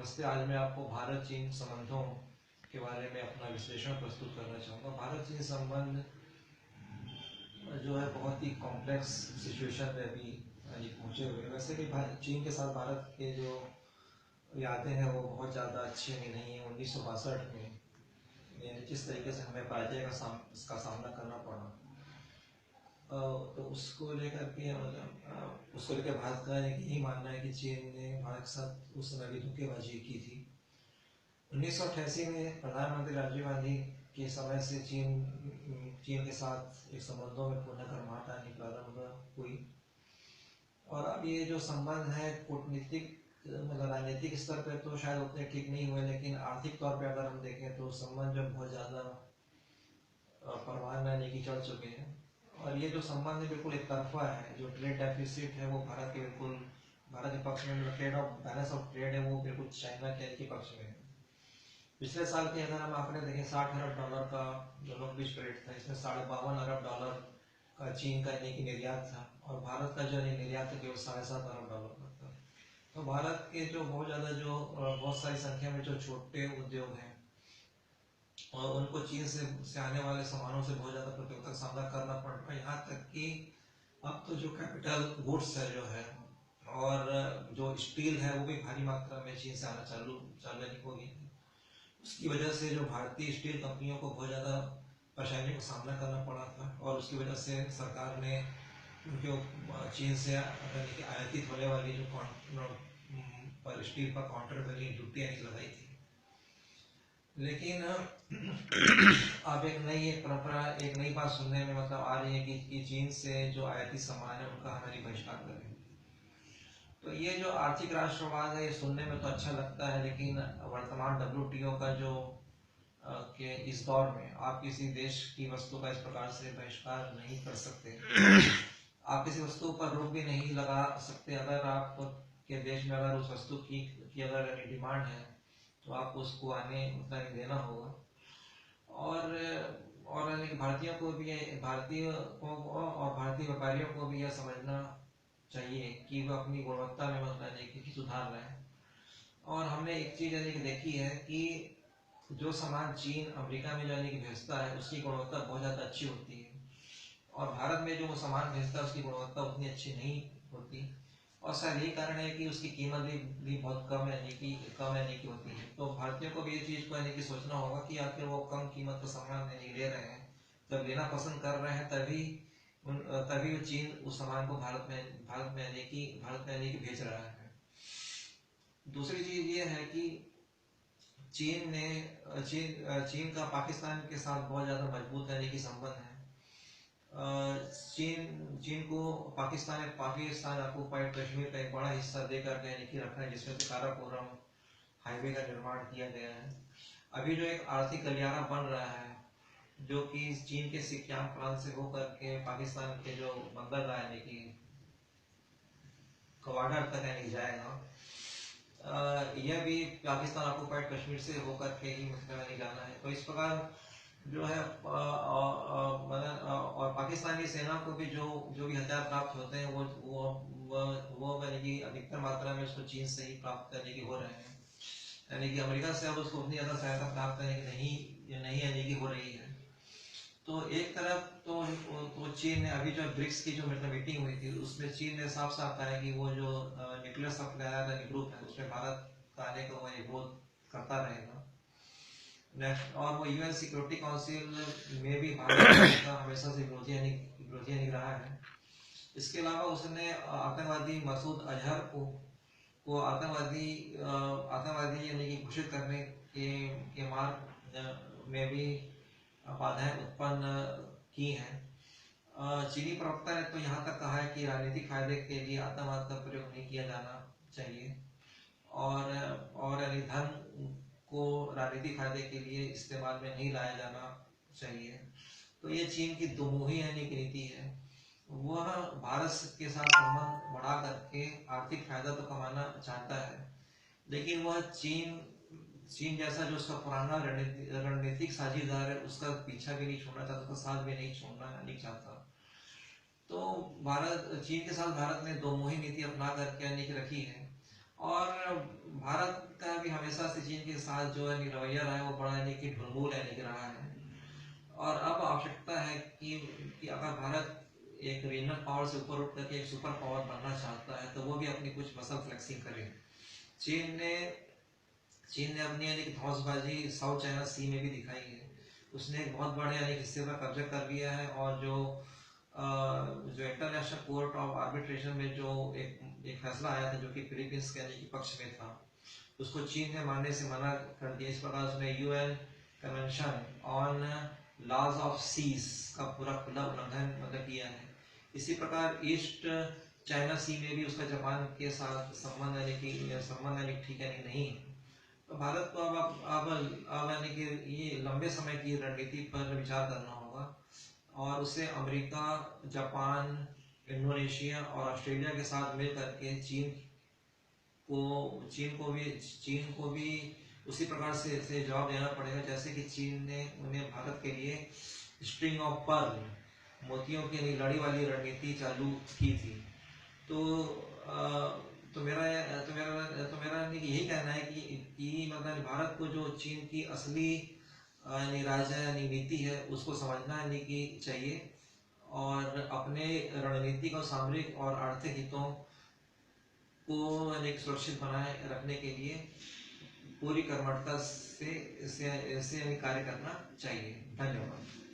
नमस्ते। आज मैं आपको भारत चीन संबंधों के बारे में अपना विश्लेषण प्रस्तुत करना चाहूँगा। भारत चीन संबंध जो है बहुत ही कॉम्प्लेक्स सिचुएशन में अभी पहुँचे हुए हैं। वैसे भी चीन के साथ भारत के जो यादें हैं वो बहुत ज़्यादा अच्छी नहीं है। 1962 में यानी जिस तरीके से हमें पराजय का सामना करना पड़ा, तो उसको लेकर के उसको लेकर भारत का यही मानना है कि चीन ने भारत के साथ उस समय भी धोखेबाजी की थी। 1988 में प्रधानमंत्री राजीव गांधी के समय से चीन के साथ एक संबंधों में पुनः गर्माहट आनी प्रारंभ हुई। और अब ये जो संबंध है कूटनीतिक मतलब राजनीतिक स्तर पर तो शायद उतने ठीक नहीं हुए, लेकिन आर्थिक तौर पे अगर हम देखें तो संबंध जो बहुत ज़्यादा परवान यानी कि चढ़ चुके हैं। और ये जो संबंध है बिल्कुल एक तरफा है। जो ट्रेड डेफिसिट है वो भारत के पक्ष में, trade off balance of trade है वो बिल्कुल चाइना के पक्ष में है। पिछले साल के अगर हम आंकड़े देखें, $60 अरब का दोनों के बीच ट्रेड था। इसमें $52.5 अरब का चीन का यानी कि निर्यात था और भारत का जो निर्यात है केवल $7.5 अरब का था। तो भारत के जो बहुत सारी संख्या में जो छोटे उद्योग हैं और उनको चीन से आने वाले सामानों से बहुत ज़्यादा प्रतियोगिता का सामना करना पड़ रहा है। यहाँ तक कि अब तो जो कैपिटल गुड्स है जो है और जो स्टील है वो भी भारी मात्रा में चीन से आना चालू हो गई है। उसकी वजह से जो भारतीय स्टील कंपनियों को बहुत ज़्यादा परेशानी का सामना करना पड़ा था और उसकी वजह से सरकार ने जो चीन से आयातित होने वाली जो पर स्टील पर काउंटर वैल्यू ड्यूटी लगाई थी। लेकिन अब एक नई बात सुनने में मतलब आ रही है कि चीन से जो आयातित सामान है उनका हमारी बहिष्कार करें। तो ये जो आर्थिक राष्ट्रवाद है ये सुनने में तो अच्छा लगता है, लेकिन वर्तमान WTO का जो के इस दौर में आप किसी देश की वस्तु का इस प्रकार से बहिष्कार नहीं कर सकते। आप किसी वस्तु पर रोक भी नहीं लगा सकते। अगर आप के देश में अगर उस वस्तु की अगर डिमांड है तो आपको उसको आने उतना नहीं देना होगा। और भारतीयों को भी भारतीय व्यापारियों को भी यह समझना चाहिए कि वो अपनी गुणवत्ता में मतलब कि सुधार रहे हैं। और हमने एक चीज़ यानी कि देखी है कि जो सामान चीन अमेरिका में जाने की भेजता है उसकी गुणवत्ता बहुत ज़्यादा अच्छी होती है और भारत में जो वो सामान भेजता है उसकी गुणवत्ता उतनी अच्छी नहीं होती। और शायद यही कारण है कि उसकी कीमत भी बहुत कम यानी कि होती है। तो भारतीयों को भी ये चीज़ को यानी कि सोचना होगा कि आखिर वो कम कीमत का सामान नहीं ले रहे हैं। जब लेना पसंद कर रहे हैं तभी चीन उस सामान को भारत में यानी कि भेज रहा है। दूसरी चीज़ ये है कि चीन का पाकिस्तान के साथ बहुत ज़्यादा मजबूत यानी कि संबंध है। चीन को पाकिस्तान ऑक्युपाइड कश्मीर का एक बड़ा हिस्सा देकर यानी कि रखा है, जिसमें काराकोरम हाईवे का निर्माण किया गया है। अभी जो एक आर्थिक गलियारा बन रहा है जो कि चीन के सिक्किम प्रांत से होकर के पाकिस्तान के जो बंदरगाह यानी कि कवाडा तक यानी जाएगा, यह भी पाकिस्तान ऑक्युपाइड कश्मीर से होकर के ही मतलब जाना है। तो इस प्रकार जो है और पाकिस्तानी सेना को भी जो भी हथियार प्राप्त होते हैं वो यानी कि अधिकतर मात्रा में उसको चीन से ही प्राप्त करने की हो रहे हैं। यानी कि अमेरिका से अब उसको उतनी ज़्यादा सहायता प्राप्त करने की नहीं यानी कि हो रही है। तो एक तरफ तो चीन ने अभी जो ब्रिक्स की जो मतलब मीटिंग हुई थी उसमें चीन ने साफ साफ कहा है कि वो जो न्यूक्लियर सप्लायर ग्रुप है उसमें भारत का आने का वो विरोध करता रहेगा। और वो UN सिक्योरिटी काउंसिल में भी भारत का हमेशा से विरोधी रहा है। इसके अलावा उसने आतंकवादी मसूद अजहर को आतंकवादी यानी कि घोषित करने के मार्ग में भी बाधाएं उत्पन्न की हैं। चीनी प्रवक्ता ने तो यहाँ तक कहा है कि राजनीतिक फायदे के लिए आतंकवाद का प्रयोग नहीं किया जाना चाहिए और यानी धन को राजनीतिक फायदे के लिए इस्तेमाल में नहीं लाया जाना चाहिए। तो ये चीन की दोमुही यानी कि नीति है। वह भारत के साथ संबंध बढ़ा करके आर्थिक फायदा तो कमाना चाहता है, लेकिन वह चीन जैसा जो उसका पुराना रणनीतिक साझेदार है उसका पीछा भी नहीं छोड़ना चाहता, उसका साथ भी नहीं छोड़ना नहीं चाहता। तो चीन के साथ भारत ने दोमुही नीति अपना करके यानी कि रखी है। और भारत का भी हमेशा से चीन के साथ जो है रवैया रहा है वो बड़ा यानी कि ढुलमुल यानी कि रहा है। और अब आवश्यकता है कि अगर भारत एक रीजनल पावर से ऊपर उठ करके एक सुपर पावर बनना चाहता है तो वो भी अपनी कुछ मसल फ्लेक्सिंग करे। चीन ने चीन ने अपनी यानी कि धौंसबाजी साउथ चाइना सी में भी दिखाई है। उसने एक बहुत बड़े यानी हिस्से पर कब्जा कर लिया है और जो इंटरनेशनल कोर्ट ऑफ आर्बिट्रेशन में जो एक फैसला आया था जो कि फिलीपींस के यानी कि पक्ष में था, उसको चीन ने मानने से मना कर दिया। इस प्रकार उसने UN convention on laws of seas का पूरा खुला उल्लंघन मतलब किया है। इसी प्रकार ईस्ट चाइना सी में भी उसका जापान के साथ संबंध यानी ठीक है नहीं। तो भारत को अब यानी कि ये लंबे समय की रणनीति पर विचार करना होगा और उसे अमेरिका, जापान, इंडोनेशिया और ऑस्ट्रेलिया के साथ मिल करके चीन को भी उसी प्रकार से जवाब देना पड़ेगा जैसे कि चीन ने उन्हें भारत के लिए स्ट्रिंग ऑफ पर्ल मोतियों की लड़ी वाली रणनीति चालू की थी। तो मेरा यही कहना है कि मतलब भारत को जो चीन की असली यानी नीति है उसको समझना यानी कि चाहिए और अपने रणनीतिक और सामरिक और आर्थिक हितों को यानी सुरक्षित बनाए रखने के लिए पूरी कर्मठता से इसे कार्य करना चाहिए। धन्यवाद।